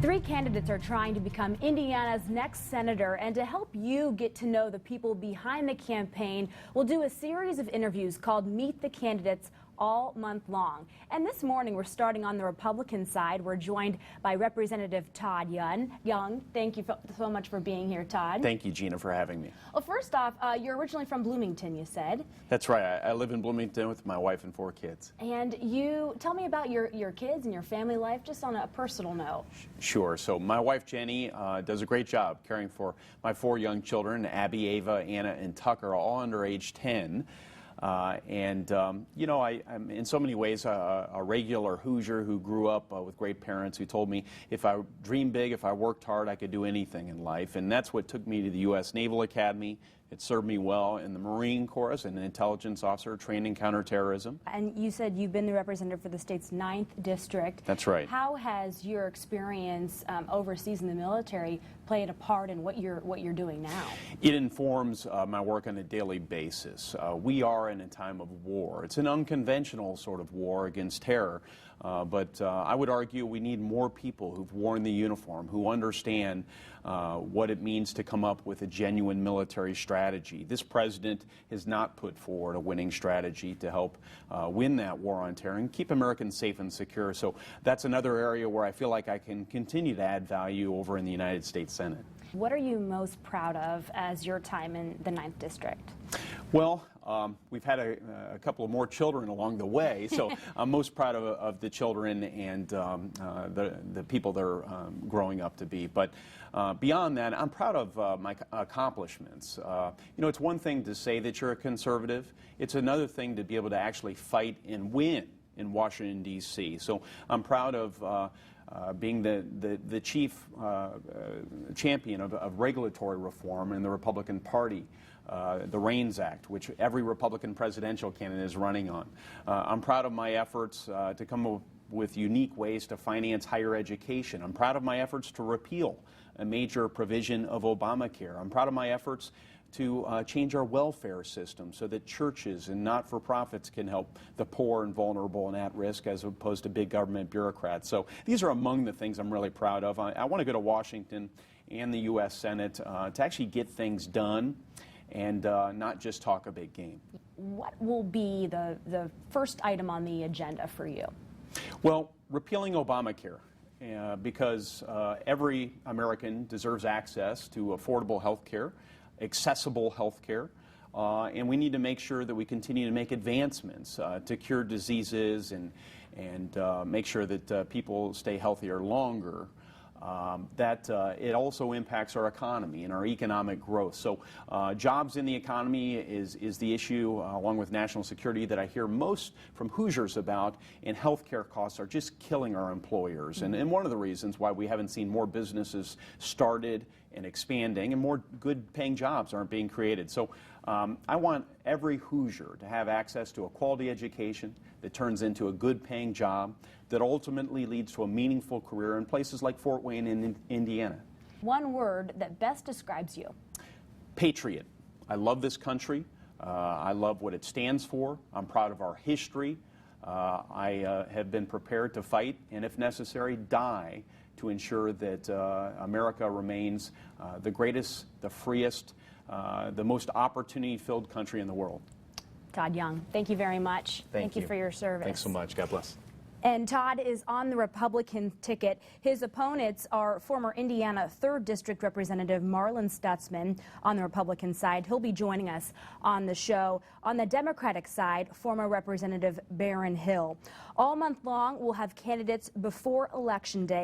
Three candidates are trying to become Indiana's next senator, and to help you get to know the people behind the campaign, we'll do a series of interviews called Meet the Candidates all month long. And this morning, we're starting on the Republican side. We're joined by Representative Todd Young. Thank you so much for being here, Todd. Thank you, Gina, for having me. Well, first off, you're originally from Bloomington, you said. That's right. I live in Bloomington with my wife and 4 kids. And you tell me about your kids and your family life, just on a personal note. Sure. So my wife, Jenny, does a great job caring for my 4 young children, Abby, Ava, Anna, and Tucker, all under age 10. You know, I'm in so many ways a regular Hoosier who grew up with great parents who told me if I dreamed big, if I worked hard, I could do anything in life. And that's what took me to the U.S. Naval Academy. It served me well in the Marine Corps as an intelligence officer, trained in counterterrorism. And you said you've been the representative for the state's 9th district. That's right. How has your experience overseas in the military played a part in what you're doing now? It informs my work on a daily basis. We are in a time of war. It's an unconventional sort of war against terror, but I would argue we need more people who've worn the uniform, who understand what it means to come up with a genuine military strategy. This president has not put forward a winning strategy to help win that war on terror and keep Americans safe and secure. So that's another area where I feel like I can continue to add value over in the United States Senate. What are you most proud of as your time in the 9th district? Well, we've had a couple of more children along the way, so I'm most proud of the children and the people they're growing up to be. But beyond that, I'm proud of my accomplishments. You know, it's one thing to say that you're a conservative. It's another thing to be able to actually fight and win in Washington, D.C. So I'm proud of being the chief champion of regulatory reform in the Republican Party. The REINS Act, which every Republican presidential candidate is running on. I'm proud of my efforts to come up with unique ways to finance higher education. I'm proud of my efforts to repeal a major provision of Obamacare. I'm proud of my efforts to change our welfare system so that churches and not-for-profits can help the poor and vulnerable and at risk as opposed to big government bureaucrats. So these are among the things I'm really proud of. I want to go to Washington and the U.S. Senate to actually get things done and not just talk a big game. What will be the first item on the agenda for you? Well, repealing Obamacare. Because every American deserves access to affordable health care, accessible health care, and we need to make sure that we continue to make advancements to cure diseases and make sure that people stay healthier longer. It also impacts our economy and our economic growth. So jobs in the economy is the issue, along with national security, that I hear most from Hoosiers about, and health care costs are just killing our employers. And one of the reasons why we haven't seen more businesses started and expanding and more good-paying jobs aren't being created. So I want every Hoosier to have access to a quality education that turns into a good-paying job that ultimately leads to a meaningful career in places like Fort Wayne in Indiana. One word that best describes you. Patriot. I love this country. I love what it stands for. I'm proud of our history. I have been prepared to fight and, if necessary, die to ensure that America remains the greatest, the freest, the most opportunity-filled country in the world. Todd Young, thank you very much. Thank you for your service. Thanks so much. God bless. And Todd is on the Republican ticket. His opponents are former Indiana 3rd District Representative Marlin Stutzman on the Republican side. He'll be joining us on the show. On the Democratic side, former Representative Barron Hill. All month long, we'll have candidates before Election Day.